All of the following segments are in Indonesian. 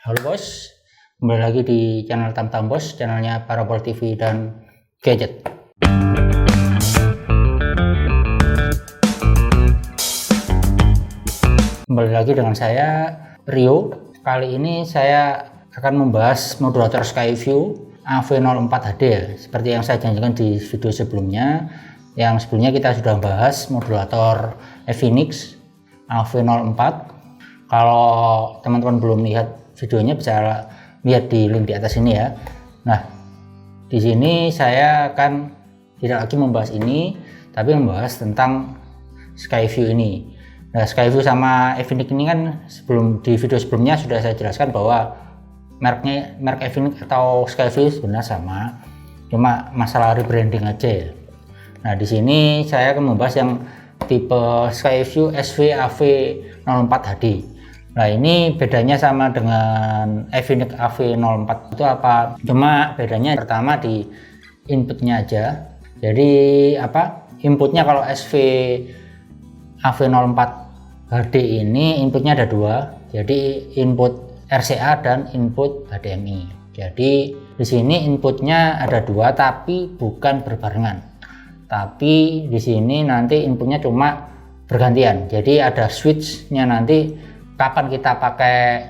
Halo bos, kembali lagi di channel Tam Bos, channelnya Parabol TV dan Gadget. Kembali lagi dengan saya Rio. Kali ini saya akan membahas modulator Skyview AV04 HD ya, seperti yang saya janjikan di video sebelumnya. Yang sebelumnya kita sudah bahas modulator Efinix AV04. Kalau teman-teman belum lihat videonya bisa lihat di link di atas ini ya. Nah, di sini saya akan tidak lagi membahas ini, tapi membahas tentang Skyview ini. Nah, Skyview sama Efinix ini kan di video sebelumnya sudah saya jelaskan bahwa merek Efinix atau Skyview sebenarnya sama, cuma masalah rebranding aja ya. Nah, di sini saya akan membahas yang tipe Skyview SV-AV04 HD. Nah, ini bedanya sama dengan Efinix AV04 itu apa? Cuma bedanya pertama di inputnya aja. Jadi inputnya kalau SV AV04 HD ini inputnya ada dua. Jadi input RCA dan input HDMI. Jadi di sini inputnya ada dua tapi bukan berbarengan. Tapi di sini nanti inputnya cuma bergantian. Jadi ada switchnya nanti kapan kita pakai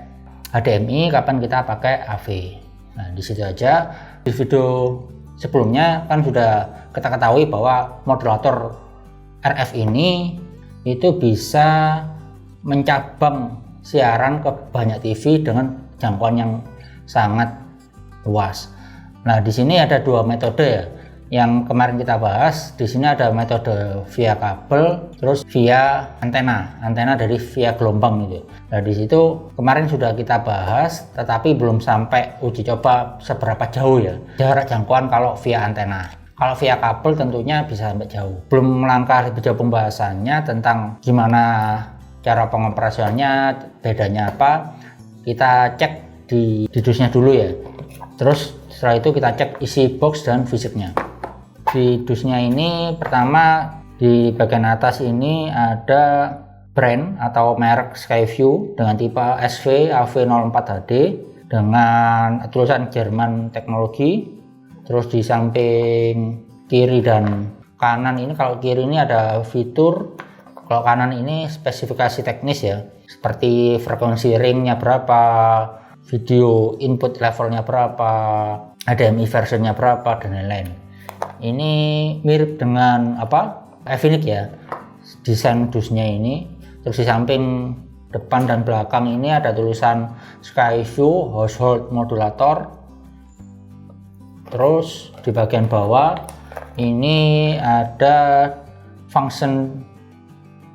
HDMI, kapan kita pakai AV. Nah, di situ aja. Di video sebelumnya kan sudah kita ketahui bahwa modulator RF ini itu bisa mencabang siaran ke banyak TV dengan jangkauan yang sangat luas. Nah, di sini ada dua metode ya. Yang kemarin kita bahas, di sini ada metode via kabel, terus via antena dari via gelombang gitu. Nah, di situ kemarin sudah kita bahas, tetapi belum sampai uji coba seberapa jauh ya jarak jangkauan kalau via antena. Kalau via kabel tentunya bisa sampai jauh. Belum melangkah lebih jauh pembahasannya tentang gimana cara pengoperasionalnya, bedanya apa. Kita cek di dusnya dulu ya. Terus setelah itu kita cek isi box dan fisiknya. Di dusnya ini pertama di bagian atas ini ada brand atau merek Skyview dengan tipe SV AV04 HD dengan tulisan Jerman teknologi. Terus di samping kiri dan kanan ini, kalau kiri ini ada fitur, kalau kanan ini spesifikasi teknis ya, seperti frekuensi ringnya berapa, video input levelnya berapa, HDMI versionnya berapa, dan lain-lain. Ini mirip dengan Efinix ya, desain dusnya ini. Terus di samping depan dan belakang ini ada tulisan Skyview Household Modulator. Terus di bagian bawah ini ada function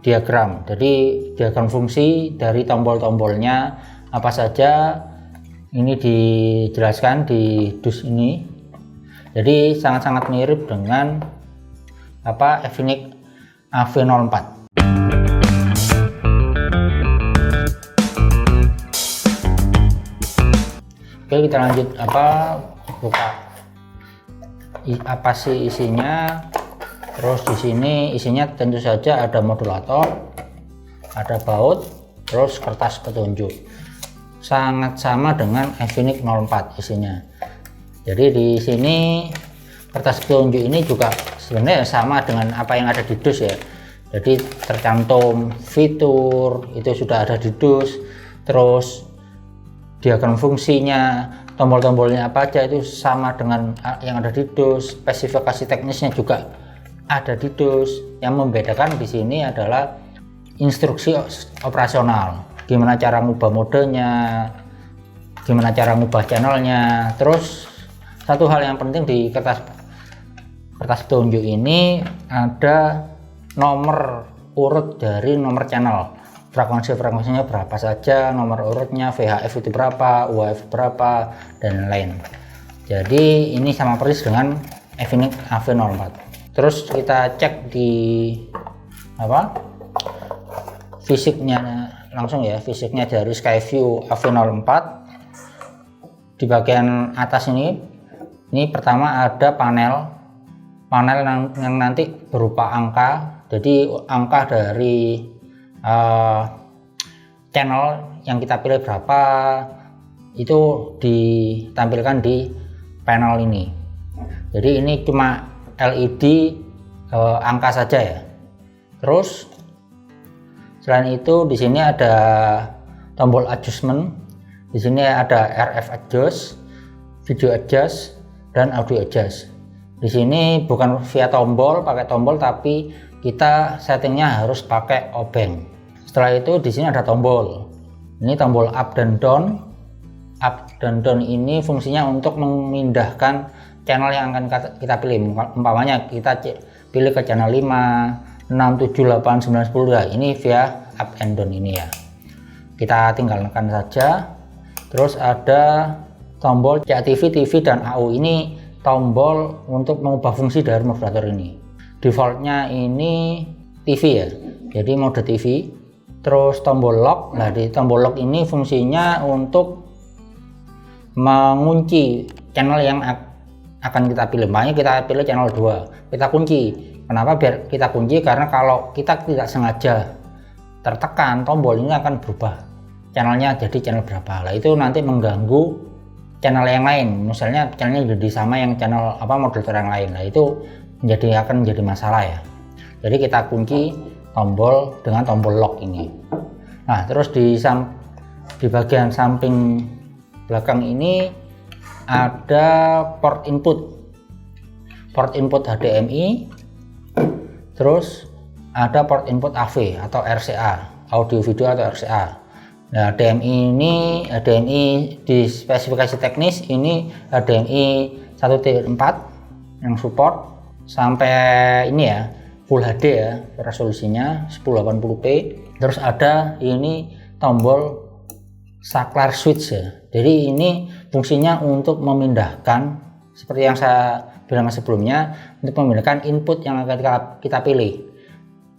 diagram, jadi diagram fungsi dari tombol-tombolnya apa saja. Ini dijelaskan di dus ini. Jadi sangat-sangat mirip dengan Efinix AV04. Oke, kita lanjut buka apa sih isinya. Terus di sini isinya tentu saja ada modulator, ada baut, terus kertas petunjuk. Sangat sama dengan Efinix 04 isinya. Jadi di sini kertas petunjuk ini juga sebenarnya sama dengan apa yang ada di dus ya. Jadi tercantum fitur itu sudah ada di dus. Terus diagram fungsinya, tombol-tombolnya apa aja itu sama dengan yang ada di dus. Spesifikasi teknisnya juga ada di dus. Yang membedakan di sini adalah instruksi operasional. Gimana cara ngubah modenya, gimana cara ngubah channelnya. Terus satu hal yang penting di kertas petunjuk ini ada nomor urut dari nomor channel, frekuensinya berapa saja, nomor urutnya, VHF itu berapa, UHF berapa, dan lain. Jadi ini sama persis dengan Efinix AV04. Terus kita cek di fisiknya langsung ya, fisiknya dari Skyview AV04. Di bagian atas ini pertama ada panel yang nanti berupa angka. Jadi angka dari channel yang kita pilih berapa, itu ditampilkan di panel ini. Jadi ini cuma LED angka saja ya. Terus selain itu di sini ada tombol adjustment. Di sini ada RF adjust, video adjust, dan audio adjust. Di sini bukan via tombol, pakai tombol, tapi kita settingnya harus pakai obeng. Setelah itu di sini ada tombol. Ini tombol up dan down. Up dan down ini fungsinya untuk memindahkan channel yang akan kita pilih. Umpamanya kita pilih ke channel 5, 6, 7, 8, 9, 10. Nah, ini via up and down ini ya. Kita tinggal tekan saja. Terus ada tombol CATV, TV, dan AU. Ini tombol untuk mengubah fungsi dari modulator ini. Defaultnya ini TV ya, jadi mode TV. Terus tombol lock. Nah, di tombol lock ini fungsinya untuk mengunci channel yang akan kita pilih. Makanya kita pilih channel 2, kita kunci. Kenapa biar kita kunci? Karena kalau kita tidak sengaja tertekan tombol ini akan berubah channelnya jadi channel berapa. Lah itu nanti mengganggu channel yang lain. Misalnya channelnya jadi sama yang channel modulator yang lain. Nah itu akan menjadi masalah ya. Jadi kita kunci tombol dengan tombol lock ini. Nah terus di bagian samping belakang ini ada port input HDMI, terus ada port input AV atau RCA, audio video atau RCA. Nah HDMI di spesifikasi teknis ini HDMI 1.4 yang support sampai ini ya, Full HD ya resolusinya 1080p. Terus ada ini tombol saklar switch ya. Jadi ini fungsinya untuk memindahkan, seperti yang saya bilang sebelumnya, untuk memindahkan input yang akan kita pilih.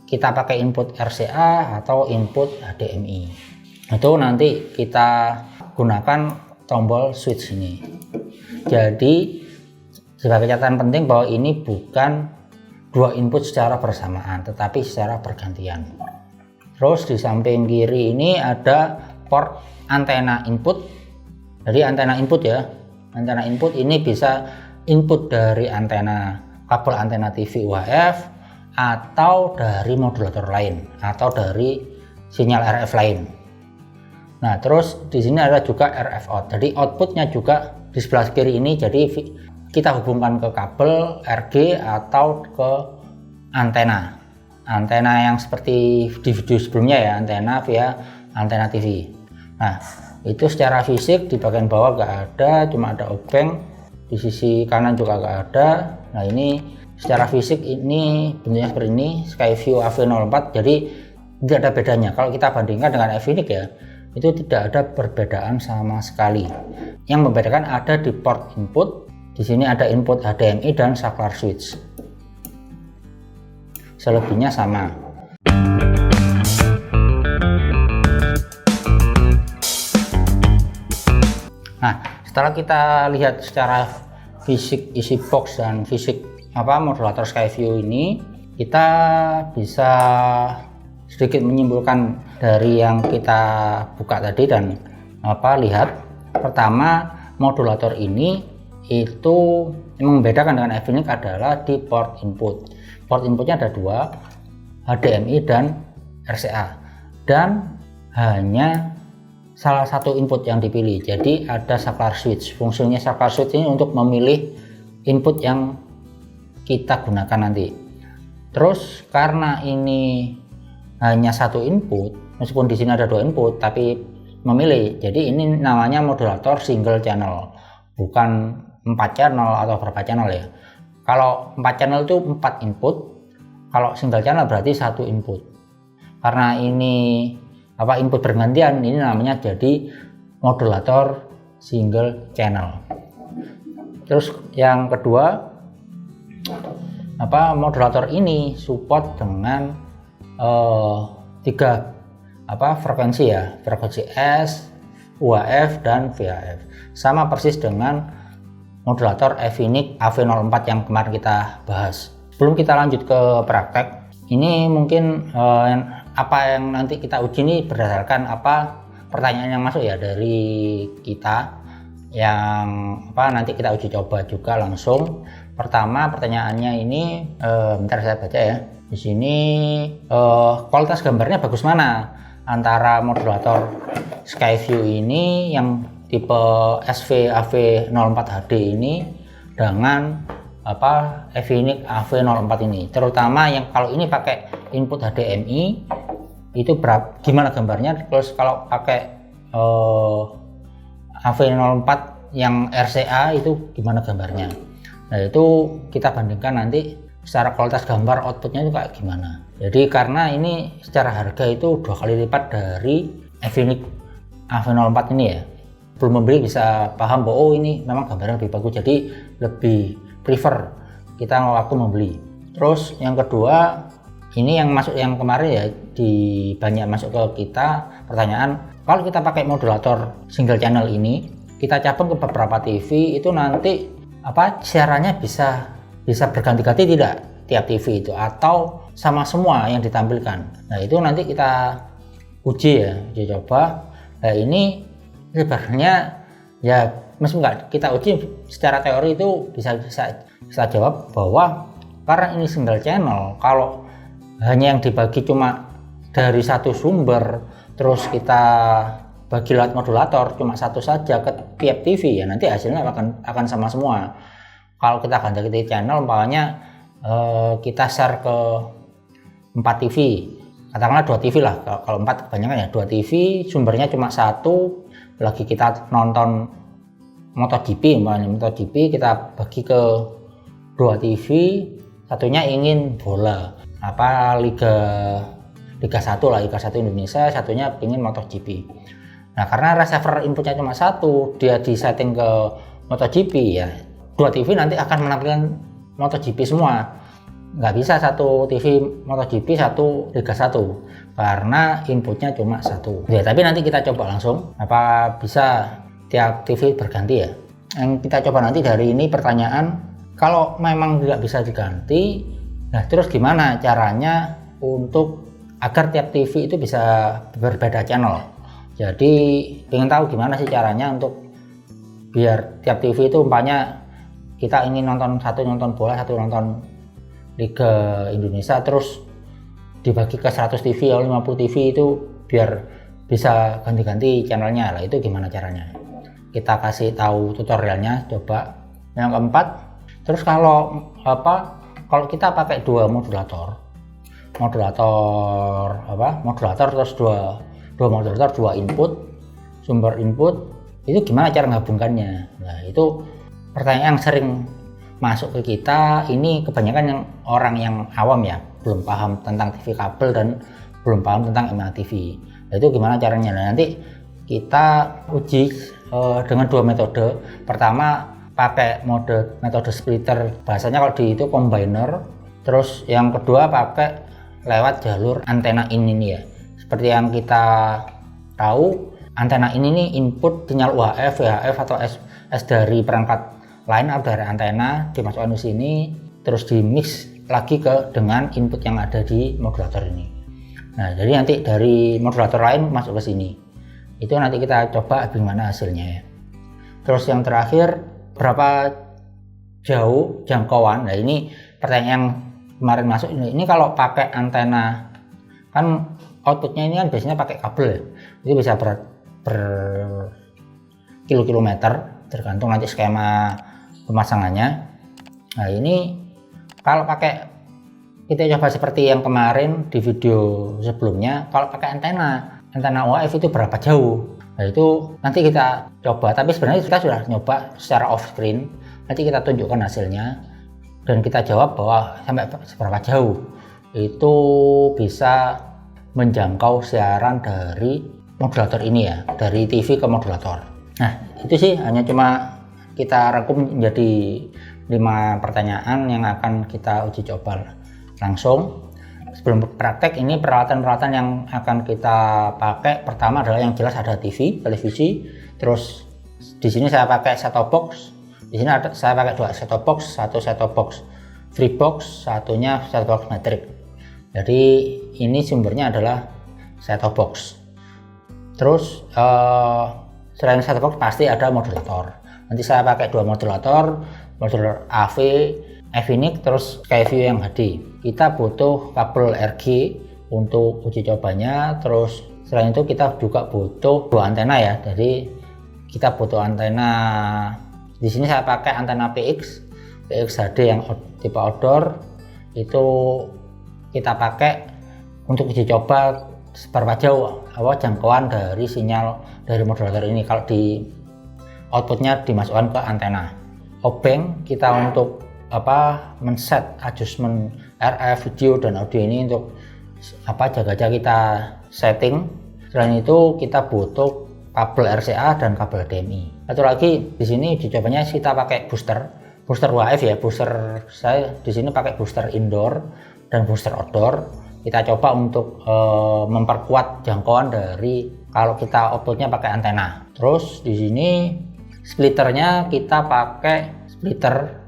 Kita pakai input RCA atau input HDMI. Itu nanti kita gunakan tombol switch ini. Jadi sebagai catatan penting bahwa ini bukan dua input secara bersamaan, tetapi secara bergantian. Terus di samping kiri ini ada port antena input. Jadi antena input ya, antena input ini bisa input dari kabel antena TV UHF atau dari modulator lain atau dari sinyal RF lain. Nah terus di sini ada juga RF out. Jadi outputnya juga di sebelah kiri ini. Jadi kita hubungkan ke kabel RG atau ke antena yang seperti di video sebelumnya ya, antena via antena TV. Nah itu secara fisik di bagian bawah gak ada, cuma ada obeng. Di sisi kanan juga gak ada. Nah ini secara fisik ini bentuknya seperti ini, Skyview AV04. Jadi tidak ada bedanya kalau kita bandingkan dengan Efinix ya, itu tidak ada perbedaan sama sekali. Yang membedakan ada di port input. Di sini ada input HDMI dan saklar switch. Selebihnya sama. Nah, setelah kita lihat secara fisik isi box dan fisik modulator Skyview ini, kita bisa sedikit menyimpulkan dari yang kita buka tadi dan lihat. Pertama, modulator ini itu yang membedakan dengan Efinix adalah di port input. Port inputnya ada dua, HDMI dan RCA, dan hanya salah satu input yang dipilih. Jadi ada saklar switch. Fungsinya saklar switch ini untuk memilih input yang kita gunakan nanti. Terus karena ini hanya satu input, meskipun di sini ada dua input tapi memilih, jadi ini namanya modulator single channel, bukan 4 channel atau berapa channel ya. Kalau 4 channel itu 4 input, kalau single channel berarti satu input. Karena ini input bergantian, ini namanya jadi modulator single channel. Terus yang kedua, modulator ini support dengan 3 frekuensi ya, frekuensi S, UHF, dan VHF. Sama persis dengan modulator Efinix AV04 yang kemarin kita bahas. Sebelum kita lanjut ke praktek, ini mungkin apa yang nanti kita uji ini berdasarkan pertanyaan yang masuk ya dari kita yang nanti kita uji coba juga langsung. Pertama pertanyaannya ini bentar saya baca ya. Di sini kualitas gambarnya bagus mana antara modulator Skyview ini yang tipe SV-AV04 HD ini dengan Efinix AV04 ini, terutama yang kalau ini pakai input HDMI itu gimana gambarnya, terus kalau pakai AV04 yang RCA itu gimana gambarnya. Nah itu kita bandingkan nanti secara kualitas gambar outputnya itu kayak gimana. Jadi karena ini secara harga itu 2 kali lipat dari Efinix AV04 ini ya, belum membeli bisa paham bahwa oh ini memang gambarnya lebih bagus, jadi lebih prefer kita waktu membeli. Terus yang kedua ini yang masuk yang kemarin ya, banyak masuk ke kita pertanyaan, kalau kita pakai modulator single channel ini kita cabang ke beberapa TV itu nanti siarannya bisa berganti-ganti tidak tiap TV itu, atau sama semua yang ditampilkan. Nah itu nanti kita uji coba. Nah ini sebenarnya ya meskipun nggak kita uji secara teori itu bisa jawab bahwa karena ini single channel, kalau hanya yang dibagi cuma dari satu sumber terus kita bagi lewat modulator cuma satu saja ke tiap TV ya nanti hasilnya akan sama semua. Kalau kita ganti channel umpamanya kita share ke 4 TV, katakanlah 2 TV lah, kalau 4 kebanyakan ya 2 TV, sumbernya cuma satu, lagi kita nonton MotoGP kita bagi ke 2 TV, satunya ingin bola Liga 1 lah, Liga 1 Indonesia, satunya ingin MotoGP. Nah karena receiver inputnya cuma satu, dia disetting ke MotoGP ya 2 TV nanti akan menampilkan MotoGP semua, nggak bisa satu TV MotoGP satu Liga 1 karena inputnya cuma satu ya. Tapi nanti kita coba langsung apa bisa tiap TV berganti ya. Yang kita coba nanti dari ini pertanyaan, kalau memang nggak bisa diganti, nah terus gimana caranya untuk agar tiap TV itu bisa berbeda channel. Jadi ingin tahu gimana sih caranya untuk biar tiap TV itu umpamanya kita ingin satu nonton bola, satu nonton Liga Indonesia, terus dibagi ke 100 TV atau 50 TV itu biar bisa ganti-ganti channelnya lah. Itu gimana caranya? Kita kasih tahu tutorialnya coba. Yang keempat, terus kalau kita pakai dua modulator terus dua modulator, dua input, sumber input, itu gimana cara gabungkannya? Nah itu pertanyaan yang sering masuk ke kita. Ini kebanyakan yang orang yang awam ya, belum paham tentang TV kabel dan belum paham tentang MA TV. Nah, itu gimana caranya? Nah, nanti kita uji dengan dua metode. Pertama pakai metode splitter, bahasanya kalau di itu combiner. Terus yang kedua pakai lewat jalur antena ini ya. Seperti yang kita tahu, antena ini nih input sinyal UHF, VHF atau S dari perangkat lain atau dari antena dimasukkan ke sini, terus di mix lagi dengan input yang ada di modulator ini. Nah, jadi nanti dari modulator lain masuk ke sini. Itu nanti kita coba gimana hasilnya ya. Terus yang terakhir, berapa jauh jangkauan? Nah, ini pertanyaan yang kemarin masuk ini. Ini kalau pakai antena kan outputnya ini kan biasanya pakai kabel ya. Itu bisa kilometer tergantung nanti skema pemasangannya. Nah ini kalau pakai, kita coba seperti yang kemarin di video sebelumnya, kalau pakai antena UHF itu berapa jauh. Nah itu nanti kita coba, tapi sebenarnya kita sudah nyoba secara off screen, nanti kita tunjukkan hasilnya dan kita jawab bahwa sampai seberapa jauh itu bisa menjangkau siaran dari modulator ini ya, dari TV ke modulator. Nah itu sih hanya cuma kita rangkum menjadi 5 pertanyaan yang akan kita uji coba langsung. Sebelum praktek, ini peralatan-peralatan yang akan kita pakai. Pertama adalah yang jelas ada televisi. Terus di sini saya pakai set-top box. Di sini saya pakai 2 set-top box, satu set-top box Freebox, satunya set-top box Matrix. Jadi ini sumbernya adalah set-top box. Terus selain set box pasti ada modulator. Nanti saya pakai 2 modulator AV, Efinix, terus Skyview yang HD. Kita butuh kabel RG untuk uji cobanya. Terus selain itu kita juga butuh 2 antena ya. Jadi kita butuh antena. Di sini saya pakai antena PX HD yang tipe outdoor. Itu kita pakai untuk uji coba seberapa jauh jangkauan dari sinyal dari modulator ini kalau di outputnya dimasukkan ke antena. Obeng kita untuk men-set adjustment RF, video dan audio ini untuk jaga-jaga kita setting. Selain itu kita butuh kabel RCA dan kabel HDMI. Satu lagi di sini dicobanya kita pakai booster UHF ya. Booster saya di sini pakai booster indoor dan booster outdoor. Kita coba untuk memperkuat jangkauan dari kalau kita outputnya pakai antena. Terus di sini splitternya kita pakai splitter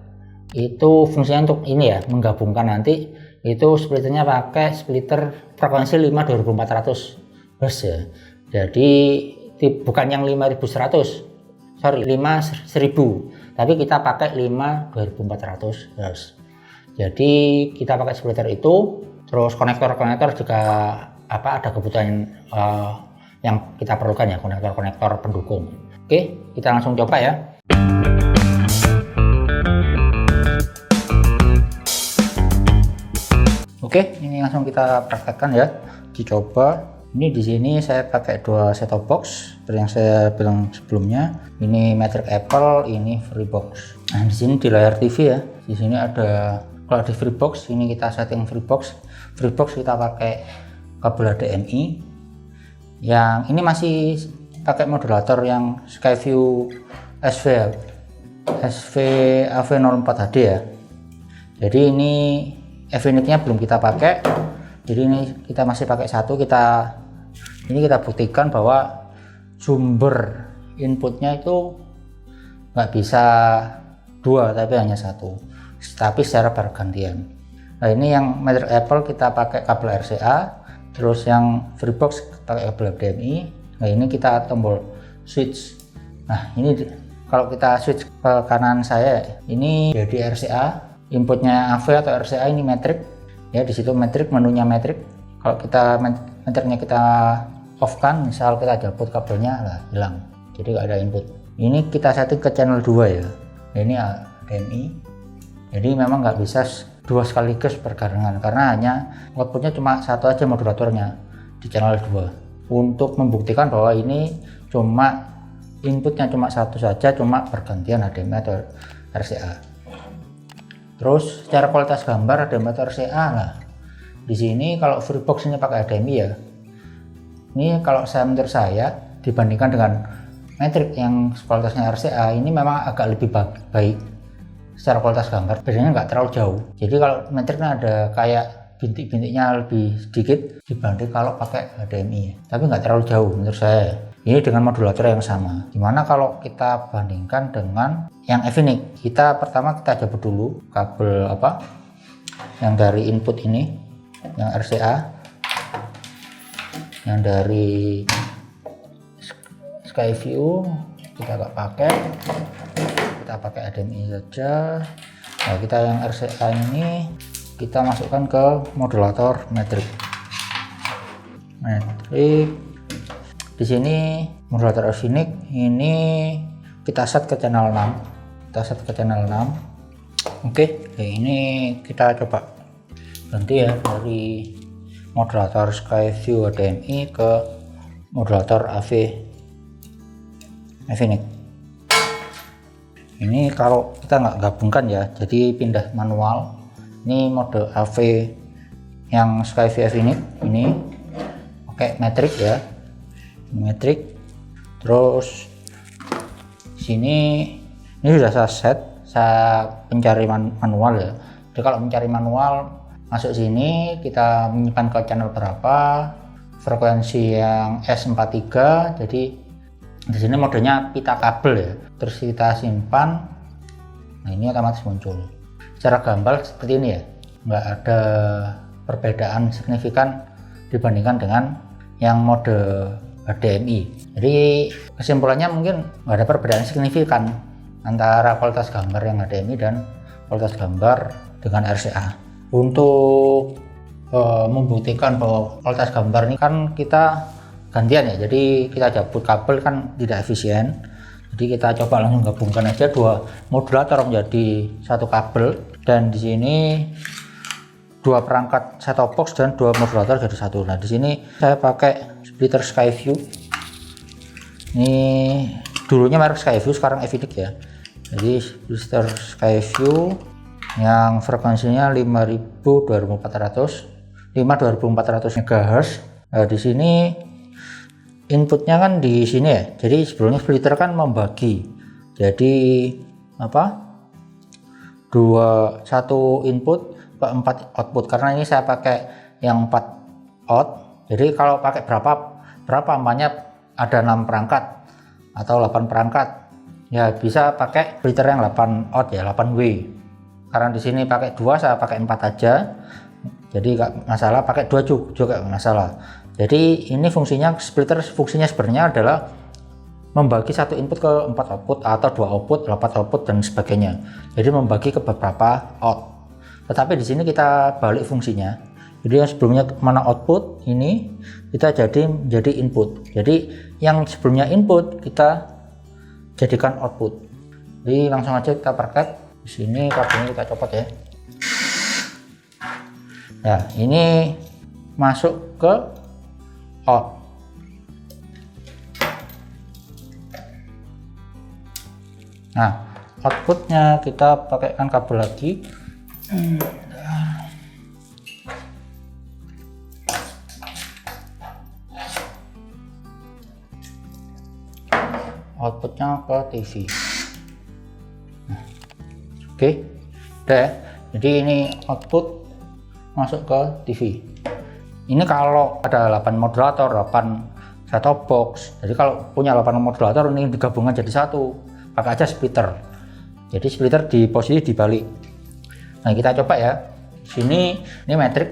itu fungsinya untuk ini ya, menggabungkan nanti itu splitternya pakai splitter frekuensi 5 2400 Hz ya. Jadi bukan yang 5100, sorry 5000, tapi kita pakai 5 2400 Hz. Jadi kita pakai splitter itu. Terus konektor-konektor juga ada kebutuhan yang kita perlukan ya, konektor-konektor pendukung. Oke, kita langsung coba ya. Oke, ini langsung kita praktekkan ya, dicoba. Ini di sini saya pakai 2 set-top box seperti yang saya bilang sebelumnya. Ini Matrix Apple, ini Freebox. Nah, di sini di layar TV ya. Di sini ada, kalau di Freebox ini kita setting Freebox kita pakai kabel HDMI. Yang ini masih pakai modulator yang Skyview SV AV04HD ya. Jadi ini Efinix-nya belum kita pakai. Jadi ini kita masih pakai satu. Ini kita buktikan bahwa sumber inputnya itu nggak bisa 2 tapi hanya 1, tapi secara bergantian. Nah, ini yang Matrix Apple kita pakai kabel RCA, terus yang Freebox pakai kabel HDMI. Nah, ini kita tombol switch. Nah, ini kalau kita switch ke kanan saya, ini jadi RCA, inputnya AV atau RCA, ini Matrix. Ya, di situ Matrix, menunya Matrix. Kalau kita Matrix-nya kita off kan, misal kita cabut kabelnya, lah hilang. Jadi nggak ada input. Ini kita setting ke channel 2 ya. Nah, ini HDMI. Jadi memang nggak bisa 2 sekaligus berbarengan karena hanya outputnya cuma 1 aja modulatornya di channel 2. Untuk membuktikan bahwa ini cuma inputnya cuma 1 saja, cuma bergantian HDMI atau RCA. Terus secara kualitas gambar HDMI atau RCA lah. Di sini kalau Freebox ini pakai HDMI ya. Ini kalau menurut saya dibandingkan dengan Matrix yang kualitasnya RCA, ini memang agak lebih baik secara kualitas gambar. Bedanya nggak terlalu jauh. Jadi kalau Matrix ada kayak bintik-bintiknya lebih sedikit dibanding kalau pakai HDMI, tapi nggak terlalu jauh menurut saya. Ini dengan modulator yang sama. Dimana kalau kita bandingkan dengan yang Efinix, pertama kita cabut dulu kabel yang dari input ini, yang RCA, yang dari Skyview kita nggak pakai, kita pakai HDMI saja. Nah, kita yang RCA ini kita masukkan ke modulator Matrix. Di sini modulator Efinix ini kita set ke channel 6. Oke, ini kita coba ganti ya dari modulator Skyview HDMI ke modulator AV Efinix. Ini kalau kita nggak gabungkan ya, jadi pindah manual. Ini mode AV yang Skyview Efinix ini pakai Matrix ya, Matrix. Terus sini ini sudah saya set, saya pencari manual ya. Jadi kalau mencari manual, masuk sini kita menyimpan ke channel berapa, frekuensi yang S43. Jadi di sini modenya pita kabel ya. Terus kita simpan. Nah, ini otomatis muncul. Secara gambar seperti ini ya, nggak ada perbedaan signifikan dibandingkan dengan yang mode HDMI. Jadi kesimpulannya mungkin nggak ada perbedaan signifikan antara kualitas gambar yang HDMI dan kualitas gambar dengan RCA. Untuk membuktikan bahwa kualitas gambar ini kan kita gantian ya, jadi kita cabut kabel kan tidak efisien. Jadi kita coba langsung gabungkan aja dua modulator menjadi satu kabel, dan di sini dua perangkat set-top box dan dua modulator jadi satu. Nah di sini saya pakai splitter Skyview. Ini dulunya merek Skyview, sekarang Evidix ya. Jadi splitter Skyview yang frekuensinya 2400 MHz. Nah, di sini inputnya kan di sini ya. Jadi sebelumnya splitter kan membagi. Jadi satu input ke 4 output. Karena ini saya pakai yang 4 out. Jadi kalau pakai berapa ampanya ada 6 perangkat atau 8 perangkat. Ya bisa pakai splitter yang 8 out ya, 8W. Karena di sini pakai 2, saya pakai 4 aja. Jadi nggak masalah, pakai 2 juga nggak masalah. Jadi ini fungsinya, splitter fungsinya sebenarnya adalah membagi satu input ke 4 output atau 2 output, 8 output dan sebagainya. Jadi membagi ke beberapa out. Tetapi di sini kita balik fungsinya. Jadi yang sebelumnya mana output, ini kita jadi input. Jadi yang sebelumnya input kita jadikan output. Jadi langsung aja kita perket. Di sini kabelnya kita copot ya. Nah, ini masuk ke out. Nah, outputnya kita pakaikan kabel lagi. Outputnya ke TV. Oke, udah ya. Jadi ini output masuk ke TV. Ini kalau ada 8 modulator, 8 set-top box. Jadi kalau punya 8 modulator ini digabungkan jadi satu, pakai aja splitter. Jadi splitter di posisi dibalik. Nah kita coba ya. Sini ini metrik.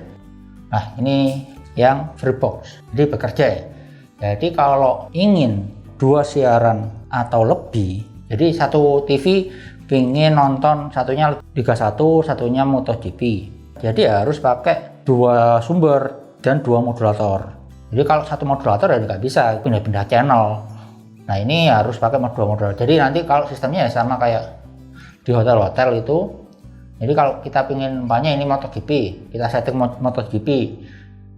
Nah ini yang Freebox. Jadi bekerja ya. Jadi kalau ingin 2 siaran atau lebih, jadi satu TV ingin nonton satunya Liga 1, satunya MotoGP. Jadi harus pakai 2 sumber dan 2 modulator. Jadi kalau satu modulator ya nggak bisa pindah-pindah channel. Nah ini harus pakai 2 modulator. Jadi nanti kalau sistemnya ya sama kayak di hotel-hotel itu. Jadi kalau kita pingin umpamanya ini MotoGP, kita setting MotoGP.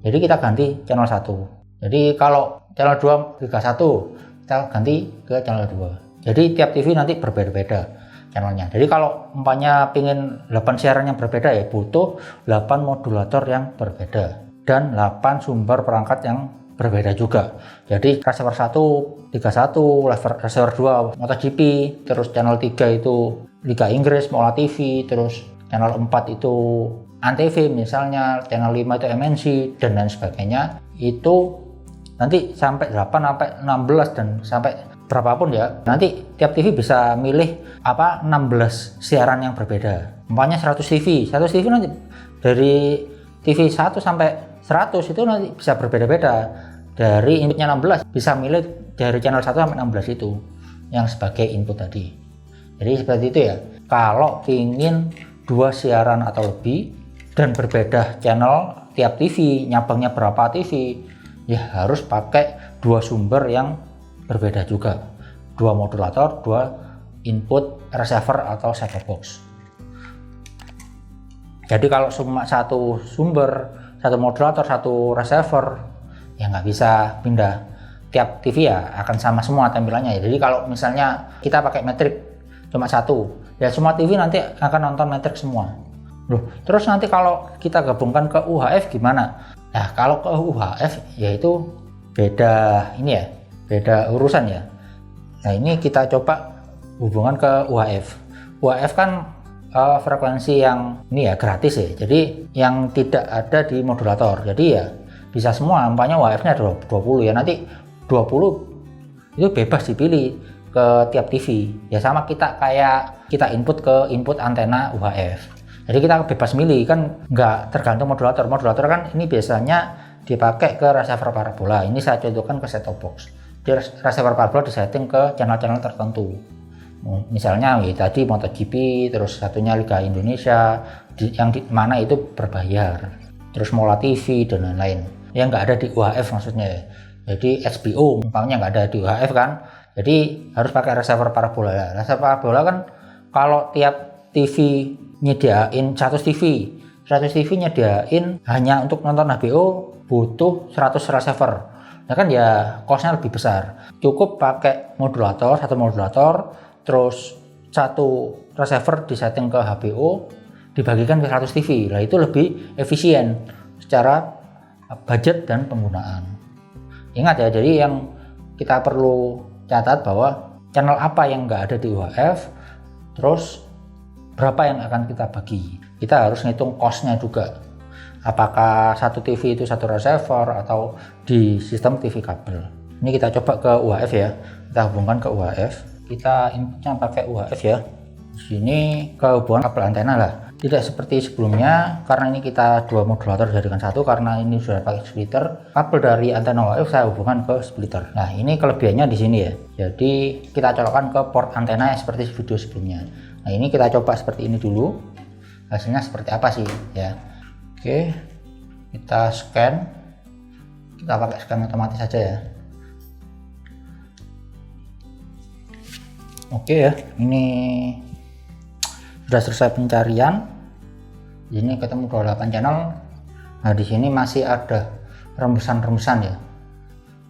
Jadi kita ganti channel 1. Jadi kalau channel 2 Liga 1, kita ganti ke channel 2. Jadi tiap TV nanti berbeda-beda channelnya. Jadi kalau umpamanya pingin 8 siaran yang berbeda ya butuh 8 modulator yang berbeda dan 8 sumber perangkat yang berbeda juga. Jadi receiver 1 Liga 1, receiver 2 MotoGP, terus channel 3 itu Liga Inggris, Mola TV, terus channel 4 itu Antv misalnya, channel 5 itu MNC dan lain sebagainya. Itu nanti sampai 8 sampai 16 dan sampai berapapun ya. Nanti tiap TV bisa milih 16 siaran yang berbeda. Umpamanya 100 TV nanti dari TV 1 sampai 100 itu nanti bisa berbeda-beda. Dari inputnya 16 bisa milih dari channel 1 sampai 16 itu yang sebagai input tadi. Jadi seperti itu ya. Kalau ingin 2 siaran atau lebih dan berbeda channel tiap TV, nyabangnya berapa TV, ya harus pakai 2 sumber yang berbeda juga. 2 modulator, 2 input receiver atau set-top box. Jadi kalau cuma satu sumber, satu modulator, satu receiver, ya nggak bisa pindah. Tiap TV ya akan sama semua tampilannya ya. Jadi kalau misalnya kita pakai metrik cuma satu, ya semua TV nanti akan nonton metrik semua. Loh, terus nanti kalau kita gabungkan ke UHF gimana? Nah kalau ke UHF yaitu beda ini ya, beda urusan ya. Nah ini kita coba hubungan ke UHF. UHF kan frekuensi yang ini ya gratis ya, jadi yang tidak ada di modulator. Jadi ya bisa semua, umpamanya UHF nya ada 20 ya, nanti 20 itu bebas dipilih ke tiap TV ya, sama kita kayak kita input ke input antena UHF. Jadi kita bebas milih, kan nggak tergantung modulator. Modulator kan ini biasanya dipakai ke receiver parabola. Ini saya contohkan ke set-top box. Di receiver parabola disetting ke channel-channel tertentu. Misalnya tadi MotoGP, terus satunya Liga Indonesia, yang di mana itu berbayar. Terus Mola TV dan lain-lain. Yang nggak ada di UHF maksudnya ya. Jadi HBO umpamanya nggak ada di UHF kan. Jadi harus pakai receiver parabola. Receiver parabola kan kalau tiap TV nyediain 100 TV nyediain hanya untuk nonton HBO butuh 100 receiver. Nah kan ya costnya lebih besar. Cukup pakai modulator, satu modulator, terus satu receiver disetting ke HBO, dibagikan ke 100 TV. Nah itu lebih efisien secara budget dan penggunaan. Ingat ya, jadi yang kita perlu catat bahwa channel apa yang nggak ada di UHF, terus berapa yang akan kita bagi. Kita harus ngitung costnya juga. Apakah satu TV itu satu receiver atau di sistem TV kabel. Ini kita coba ke UHF ya. Kita hubungkan ke UHF. Kita inputnya pakai UHF ya. Di sini ke hubungan kabel antena lah. Tidak seperti sebelumnya, karena ini kita dua modulator jadikan satu, karena ini sudah pakai splitter. Kabel dari antena UHF saya hubungkan ke splitter. Nah ini kelebihannya di sini ya. Jadi kita colokkan ke port antena seperti video sebelumnya. Nah ini kita coba seperti ini dulu. Hasilnya seperti apa sih ya. Oke, kita scan. Kita pakai scan otomatis saja ya. Oke ya, ini sudah selesai pencarian. Ini ketemu 28 channel. Nah di sini masih ada rembusan-rembusan ya,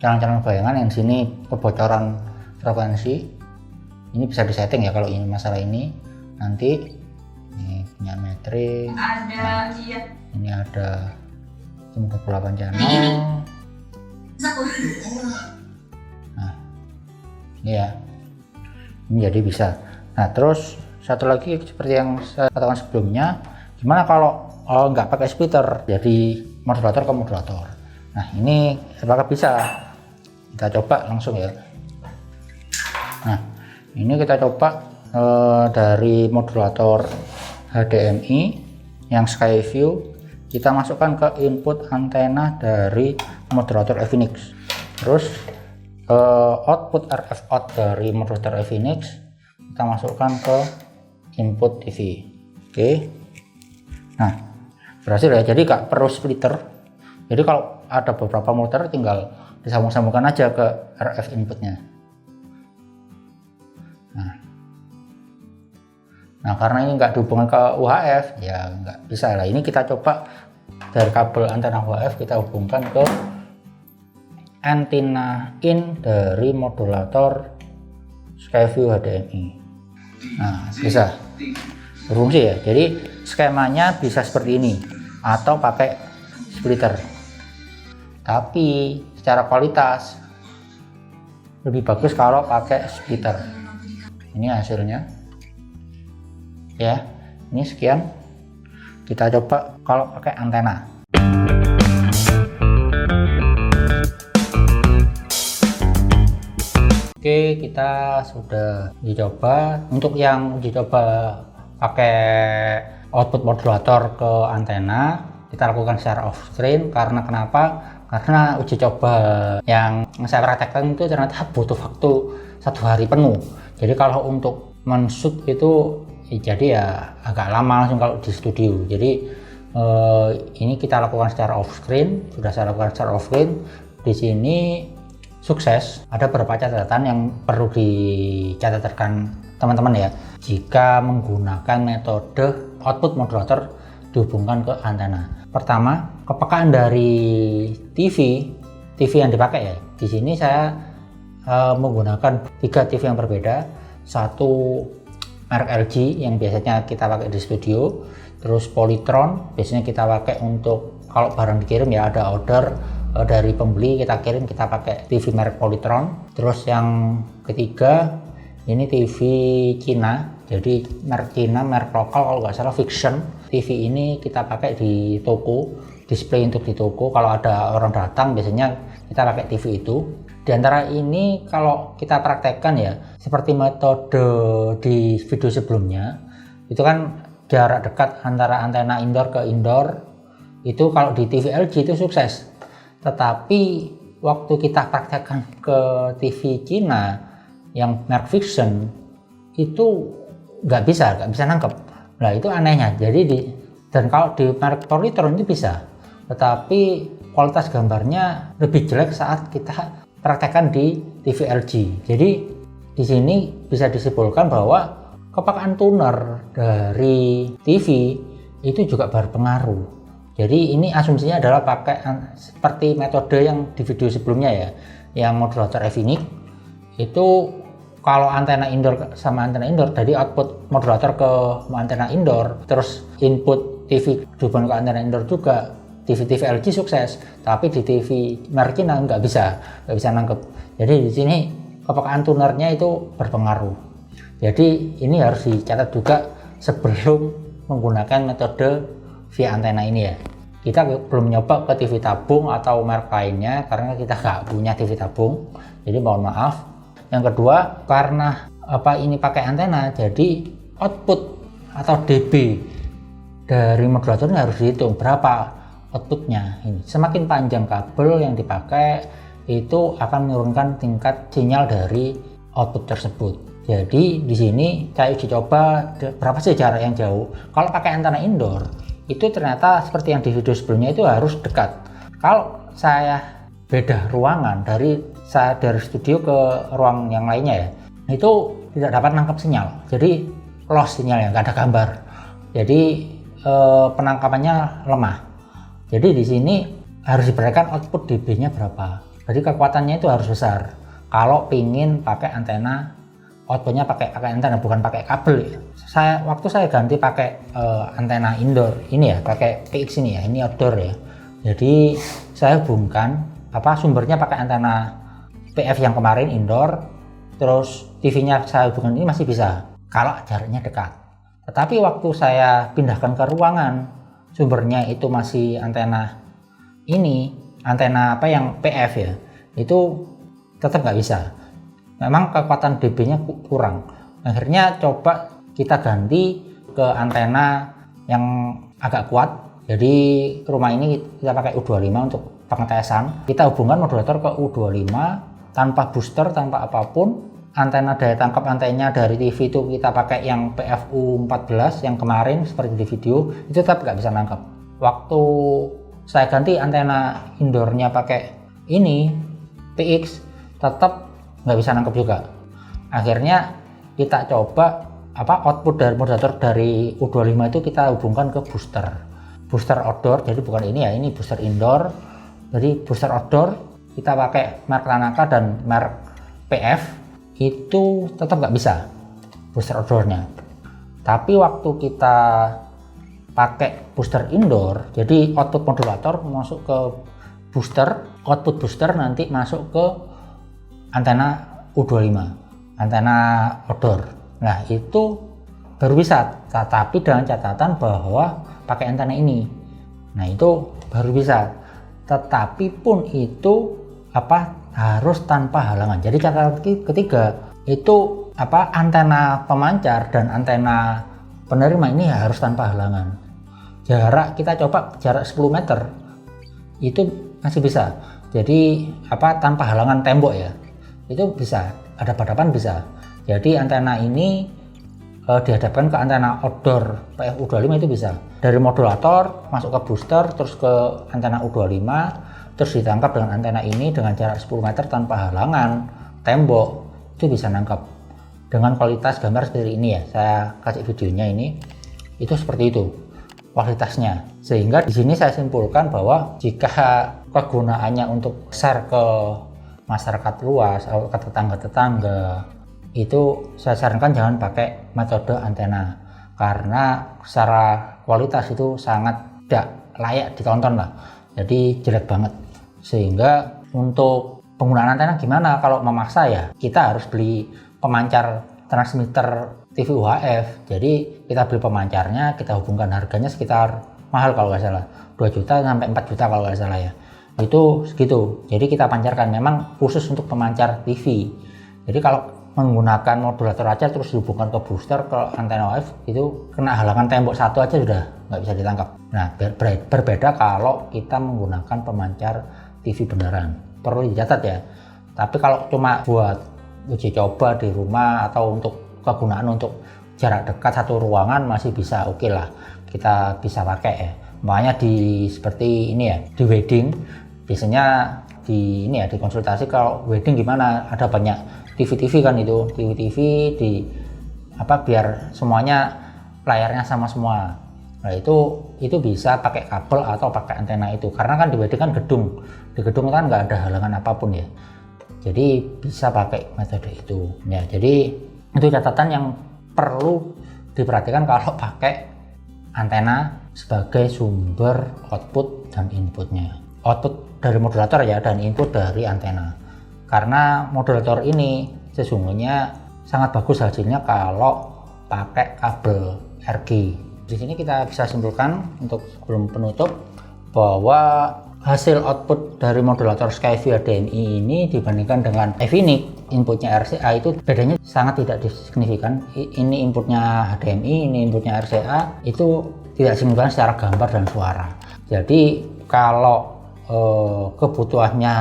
channel-channel bayangan. Yang sini kebocoran frekuensi. Ini bisa disetting ya kalau ini masalah ini. Nanti ini punya metrik. Ada iya. Ini ada 28 channel. Nah, ini ya. Ini jadi bisa. Nah, terus satu lagi seperti yang saya katakan sebelumnya, gimana kalau nggak pakai splitter, jadi modulator ke modulator. Nah, ini apakah bisa? Kita coba langsung ya. Nah, ini kita coba dari modulator HDMI yang Skyview. Kita masukkan ke input antena dari modulator Efinix. Terus output RF out dari modulator Efinix kita masukkan ke input TV. Oke. Nah, berhasil ya. Jadi nggak perlu splitter. Jadi kalau ada beberapa motor tinggal disambung-sambungkan aja ke RF inputnya. Nah, karena ini nggak dihubungkan ke UHF, ya nggak bisa lah. Ini kita coba dari kabel antena UHF kita hubungkan ke antena in dari modulator Skyview HDMI. Nah, bisa berfungsi ya. Jadi skemanya bisa seperti ini atau pakai splitter. Tapi secara kualitas lebih bagus kalau pakai splitter. Ini hasilnya. Ya, ini sekian. Kita coba kalau pakai antena. Oke, kita sudah dicoba. Untuk yang dicoba pakai output modulator ke antena, kita lakukan secara off screen. Karena kenapa? Karena uji coba yang saya praktekkan itu ternyata butuh waktu 1 hari penuh. Jadi kalau untuk men-shoot itu jadi ya agak lama langsung kalau di studio. Jadi ini kita lakukan secara off screen. Sudah saya lakukan secara off screen. Di sini sukses. Ada beberapa catatan yang perlu dicatatkan teman-teman ya. Jika menggunakan metode output modulator dihubungkan ke antena. Pertama, kepekaan dari TV yang dipakai ya. Di sini saya menggunakan 3 TV yang berbeda. Satu merek LG yang biasanya kita pakai di studio, terus Polytron biasanya kita pakai untuk kalau barang dikirim ya, ada order dari pembeli kita kirim, kita pakai TV merek Polytron. Terus yang ketiga ini TV Cina, jadi merek Cina, merek lokal kalau nggak salah Vision. TV ini kita pakai di toko, display untuk di toko. Kalau ada orang datang biasanya kita pakai TV itu. Di antara ini kalau kita praktekkan ya, seperti metode di video sebelumnya, itu kan jarak dekat antara antena indoor ke indoor, itu kalau di TV LG itu sukses. Tetapi waktu kita praktekkan ke TV Cina yang merek Vision itu nggak bisa nangkep. Nah itu anehnya. Dan kalau di merek Polytron itu bisa, tetapi kualitas gambarnya lebih jelek saat kita praktekkan di TV LG. Jadi di sini bisa disimpulkan bahwa kepakaan tuner dari TV itu juga berpengaruh. Jadi ini asumsinya adalah pakai seperti metode yang di video sebelumnya ya, yang modulator F-Unique itu kalau antena indoor sama antena indoor, dari output modulator ke antena indoor, terus input TV dihubungkan ke antena indoor juga, TV LG sukses, tapi di TV merek Cina nggak bisa nangkep. Jadi di sini kepakaan tunernya itu berpengaruh. Jadi ini harus dicatat juga sebelum menggunakan metode via antena ini ya. Kita belum nyoba ke TV tabung atau merek lainnya karena kita nggak punya TV tabung, jadi mohon maaf. Yang kedua, karena ini pakai antena, jadi output atau dB dari modulatornya harus dihitung berapa outputnya. Ini semakin panjang kabel yang dipakai itu akan menurunkan tingkat sinyal dari output tersebut. Jadi di sini saya uji coba berapa sih jarak yang jauh. Kalau pakai antena indoor itu ternyata seperti yang di video sebelumnya itu harus dekat. Kalau saya beda ruangan dari studio ke ruang yang lainnya ya, itu tidak dapat nangkap sinyal. Jadi lost sinyalnya, nggak ada gambar. Jadi penangkapannya lemah. Jadi di sini harus diperhatikan output dB-nya berapa. Jadi kekuatannya itu harus besar. Kalau pingin pakai antena, outputnya pakai antena bukan pakai kabel ya. Waktu saya ganti pakai antena indoor ini ya, pakai PX ini ya, ini outdoor ya. Jadi saya hubungkan sumbernya pakai antena PF yang kemarin indoor, terus TV-nya saya hubungkan ini masih bisa kalau jaraknya dekat. Tetapi waktu saya pindahkan ke ruangan, sumbernya itu masih antena ini, antena yang PF ya, itu tetap nggak bisa. Memang kekuatan dB-nya kurang. Akhirnya coba kita ganti ke antena yang agak kuat. Jadi rumah ini kita pakai U25 untuk pengetesan. Kita hubungkan modulator ke U25 tanpa booster, tanpa apapun. Antena daya tangkap antenanya dari TV itu kita pakai yang PFU14 yang kemarin seperti di video, itu tetap nggak bisa nangkap. Waktu saya ganti antena indoornya pakai ini PX, tetap nggak bisa nangkep juga. Akhirnya kita coba output dari modulator dari U25 itu kita hubungkan ke booster outdoor. Jadi bukan ini ya, ini booster indoor. Jadi booster outdoor kita pakai merek Lanaka dan merek PF, itu tetap nggak bisa booster outdoornya. Tapi waktu kita pakai booster indoor, jadi output modulator masuk ke booster, output booster nanti masuk ke antena U25, antena outdoor. Nah itu baru bisa, tapi dengan catatan bahwa pakai antena ini. Nah itu baru bisa, tetapi pun itu harus tanpa halangan. Jadi catatan ketiga itu antena pemancar dan antena penerima ini harus tanpa halangan. Jarak kita coba jarak 10 meter itu masih bisa. Jadi tanpa halangan tembok ya, itu bisa, hadap-hadapan bisa. Jadi antena ini dihadapkan ke antena outdoor PFU25 itu bisa. Dari modulator masuk ke booster terus ke antena U25, terus ditangkap dengan antena ini dengan jarak 10 meter tanpa halangan tembok, itu bisa nangkap dengan kualitas gambar seperti ini ya. Saya kasih videonya ini, itu seperti itu kualitasnya. Sehingga di sini saya simpulkan bahwa jika kegunaannya untuk share ke masyarakat luas atau ke tetangga-tetangga, itu saya sarankan jangan pakai metode antena karena secara kualitas itu sangat tidak layak ditonton lah. Jadi jelek banget. Sehingga untuk penggunaan antena gimana? Kalau memaksa ya kita harus beli pemancar transmitter TV UHF. Jadi kita beli pemancarnya, kita hubungkan, harganya sekitar mahal kalau nggak salah 2 juta sampai 4 juta kalau nggak salah ya. Itu segitu. Jadi kita pancarkan, memang khusus untuk pemancar TV. Jadi kalau menggunakan modulator aja terus dihubungkan ke booster ke antena UHF, itu kena halangan tembok satu aja sudah nggak bisa ditangkap. Nah berbeda kalau kita menggunakan pemancar TV beneran, perlu dicatat ya. Tapi kalau cuma buat uji coba di rumah atau untuk kegunaan untuk jarak dekat satu ruangan masih bisa oke lah, kita bisa pakai ya. Makanya seperti ini ya, di wedding biasanya di konsultasi kalau wedding gimana, ada banyak TV kan, itu TV di biar semuanya layarnya sama semua. Nah itu bisa pakai kabel atau pakai antena itu, karena kan di wedding kan di gedung kan nggak ada halangan apapun ya, jadi bisa pakai metode itu ya. Jadi itu catatan yang perlu diperhatikan kalau pakai antena sebagai sumber output dan inputnya. Output dari modulator ya, dan input dari antena. Karena modulator ini sesungguhnya sangat bagus hasilnya kalau pakai kabel RG. Di sini kita bisa simpulkan untuk sebelum penutup bahwa hasil output dari modulator Skyview HDMI ini dibandingkan dengan Efinix inputnya RCA itu bedanya sangat tidak signifikan. Ini inputnya HDMI, ini inputnya RCA, itu tidak signifikan secara gambar dan suara. Jadi kalau kebutuhannya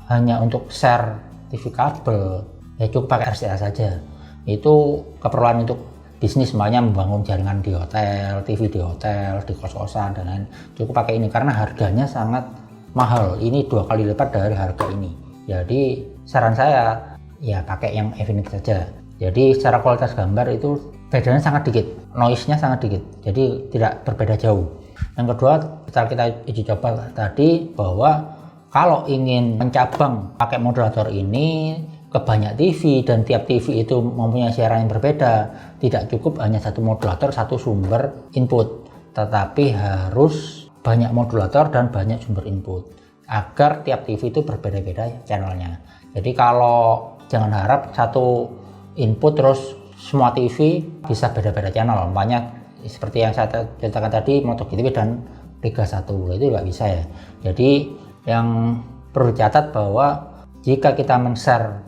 hanya untuk share TV kabel ya cukup pakai RCA saja. Itu keperluan untuk bisnis, semuanya membangun jaringan di hotel, TV di hotel, di kos-kosan dan lain, cukup pakai ini karena harganya sangat mahal. Ini 2 kali lipat dari harga ini. Jadi saran saya ya pakai yang Efinix saja. Jadi secara kualitas gambar itu bedanya sangat dikit, noise-nya sangat dikit, jadi tidak berbeda jauh. Yang kedua, setelah kita uji coba tadi bahwa kalau ingin mencabang pakai modulator ini ke banyak TV dan tiap TV itu mempunyai siaran yang berbeda, tidak cukup hanya satu modulator, satu sumber input, tetapi harus banyak modulator dan banyak sumber input agar tiap TV itu berbeda-beda channelnya. Jadi kalau jangan harap satu input terus semua TV bisa beda-beda channel. Banyak seperti yang saya ceritakan tadi, MotoGP dan Liga 1 itu nggak bisa ya. Jadi yang perlu dicatat bahwa jika kita men-share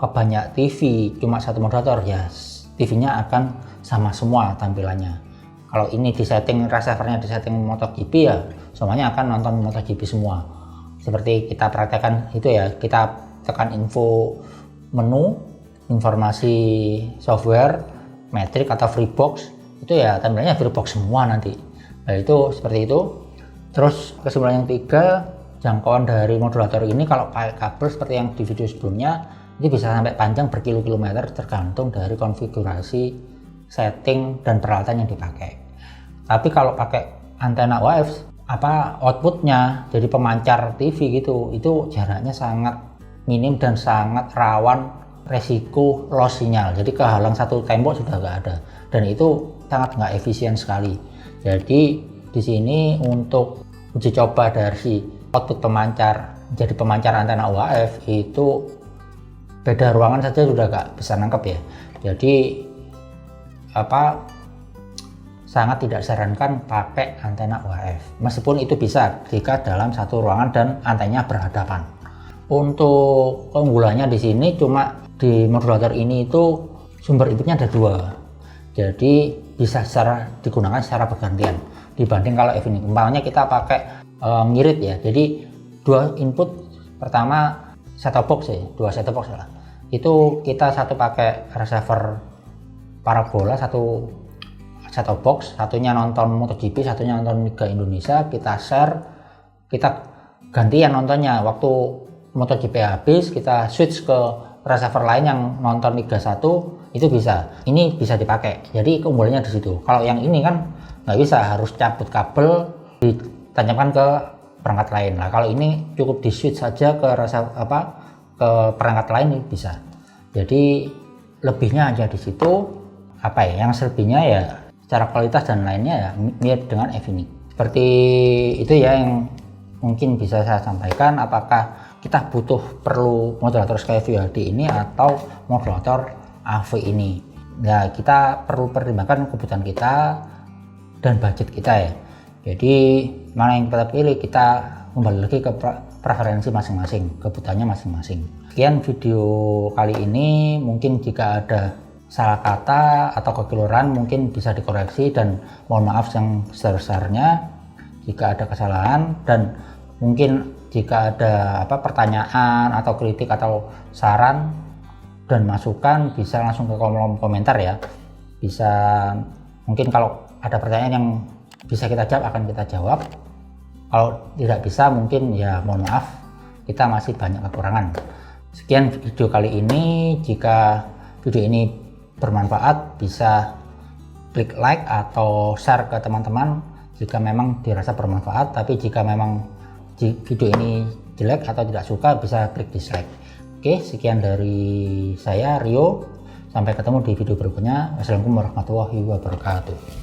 ke banyak TV cuma satu modulator ya TV-nya akan sama semua tampilannya. Kalau ini disetting receiver-nya disetting MotoGP ya semuanya akan nonton MotoGP semua. Seperti kita praktekkan itu ya, kita tekan info menu, informasi software, metrik atau freebox, itu ya tampilannya freebox semua nanti. Nah itu seperti itu. Terus kesimpulan yang 3, jangkauan dari modulator ini kalau pakai kabel seperti yang di video sebelumnya ini bisa sampai panjang berkilo-kilometer tergantung dari konfigurasi, setting dan peralatan yang dipakai. Tapi kalau pakai antena UHF outputnya jadi pemancar TV gitu, itu jaraknya sangat minim dan sangat rawan resiko loss sinyal. Jadi kehalang satu tembok sudah nggak ada, dan itu sangat nggak efisien sekali. Jadi di sini untuk uji coba dari output pemancar jadi pemancar antena UHF itu beda ruangan saja sudah nggak bisa nangkep ya. Jadi sangat tidak disarankan pakai antena UHF, meskipun itu bisa jika dalam satu ruangan dan antenanya berhadapan. Untuk keunggulannya di sini cuma di modulator ini itu sumber inputnya ada 2, jadi bisa digunakan secara bergantian dibanding kalau Efinix. Umpamanya kita pakai ngirit ya, jadi 2 input, pertama set-top box ya, 2 set-top box lah. Itu kita satu pakai receiver parabola, satu set-top box, satunya nonton MotoGP, satunya nonton Liga Indonesia, kita share, kita gantian nontonnya. Waktu MotoGP habis kita switch ke receiver lain yang nonton Liga 1, itu bisa. Ini bisa dipakai. Jadi keunggulannya di situ. Kalau yang ini kan nggak bisa, harus cabut kabel ditancapkan ke perangkat lain. Nah kalau ini cukup di switch saja ke ke perangkat lain bisa. Jadi lebihnya aja di situ. Yang selebihnya ya secara kualitas dan lainnya ya mirip dengan Efinix. Seperti itu ya yang mungkin bisa saya sampaikan. Apakah kita perlu modulator Skyview HD ini atau modulator AV ini? Ya kita perlu pertimbangkan kebutuhan kita dan budget kita ya. Jadi mana yang kita pilih, kita kembali lagi ke preferensi masing-masing, kebutuhannya masing-masing. Sekian video kali ini, mungkin jika ada salah kata atau kekeliruan mungkin bisa dikoreksi, dan mohon maaf yang sebesar-besarnya jika ada kesalahan, dan mungkin jika ada pertanyaan atau kritik atau saran dan masukan bisa langsung ke kolom komentar ya. Bisa mungkin kalau ada pertanyaan yang bisa kita jawab akan kita jawab. Kalau tidak bisa mungkin ya mohon maaf, kita masih banyak kekurangan. Sekian video kali ini. Jika video ini bermanfaat bisa klik like atau share ke teman-teman jika memang dirasa bermanfaat. Tapi jika memang video ini jelek atau tidak suka bisa klik dislike. Oke, sekian dari saya Rio. Sampai ketemu di video berikutnya. Wassalamualaikum warahmatullahi wabarakatuh.